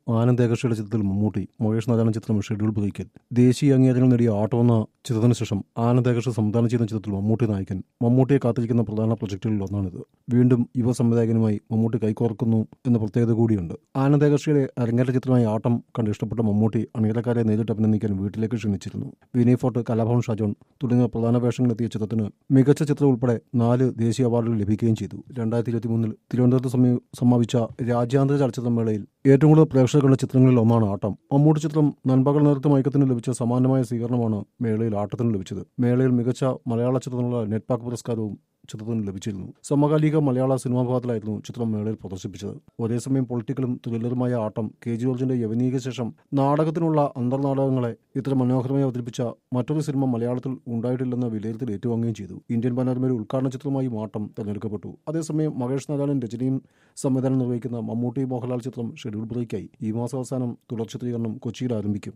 ആനന്ദ് ഏകർഷയുടെ ചിത്രത്തിൽ മമ്മൂട്ടി, മഹേഷ് നാരായണൻ ചിത്രം ഷെഡ്യൂൾ ബ്രേക്കിൽ. ദേശീയ അംഗീകാരങ്ങൾ നേടിയ ആട്ടം എന്ന ചിത്രത്തിന് ശേഷം ആനന്ദ് ഏകർഷ സംവിധാനം ചെയ്യുന്ന ചിത്രത്തിൽ മമ്മൂട്ടി നായകൻ. മമ്മൂട്ടിയെ കാത്തിരിക്കുന്ന പ്രധാന പ്രൊജക്ടുകളിൽ ഒന്നാണിത്. വീണ്ടും യുവ സംവിധായകനുമായി മമ്മൂട്ടി കൈകോർക്കുന്നു എന്ന പ്രത്യേകത കൂടിയുണ്ട്. ആനന്ദ് ഏകർഷയുടെ അരങ്ങേറ്റ ചിത്രമായ ആട്ടം കണ്ട് ഇഷ്ടപ്പെട്ട മമ്മൂട്ടി അണിയറക്കാരെ നേരിട്ട് അഭിനന്ദിക്കാൻ വീട്ടിലേക്ക് ക്ഷണിച്ചിരുന്നു. വിനയ് ഫോർട്ട്, കലാഭവൻ ഷാജോൺ തുടങ്ങിയ പ്രധാന വേഷങ്ങളെത്തിയ ചിത്രത്തിന് മികച്ച ചിത്രം ഉൾപ്പെടെ 4 ദേശീയ അവാർഡുകൾ ലഭിക്കുകയും ചെയ്തു. 2023 തിരുവനന്തപുരത്ത് സമാപിച്ച രാജ്യാന്തര ചലച്ചിത്രമേളയിൽ ഏറ്റവും കൂടുതൽ പ്രേക്ഷകർ കണ്ട ചിത്രങ്ങളിൽ ഒന്നാണ് ആട്ടം. മമ്മൂട്ടി ചിത്രം നൻപകൽ നേരത്തെ മയക്കത്തിന് ലഭിച്ച സമാനമായ സ്വീകരണമാണ് മേളയിൽ ആട്ടത്തിന് ലഭിച്ചത്. മേളയിൽ മികച്ച മലയാള ചിത്രത്തിനുള്ള നെറ്റ്പാക് പുരസ്കാരവും ചിത്രത്തിന് ലഭിച്ചിരുന്നു. സമകാലിക മലയാള സിനിമാ വിഭാഗത്തിലായിരുന്നു ചിത്രം മേളയിൽ പ്രദർശിപ്പിച്ചത്. ഒരേസമയം പൊളിറ്റിക്കലും ത്രില്ലറുമായ ആട്ടം കെ ജി ജോർജിന്റെ യവനീക ശേഷം നാടകത്തിനുള്ള അന്തർനാടകങ്ങളെ ഇത്ര മനോഹരമായി അവതരിപ്പിച്ച മറ്റൊരു സിനിമ മലയാളത്തിൽ ഉണ്ടായിട്ടില്ലെന്ന വിലയിരുത്തൽ ഏറ്റുവാങ്ങുകയും ചെയ്തു. ഇന്ത്യൻ പാനോരമയുടെ ഉദ്ഘാടന ചിത്രമായി ആട്ടം തെരഞ്ഞെടുക്കപ്പെട്ടു. അതേസമയം മഹേഷ് നാരായണൻ രചനയും സംവിധാനം നിർവഹിക്കുന്ന മമ്മൂട്ടി മോഹൻലാൽ ചിത്രം ഷെഡ്യൂൾ ബ്രേക്കായി. ഈ മാസം അവസാനം തുടർ ചിത്രീകരണം കൊച്ചിയിൽ ആരംഭിക്കും.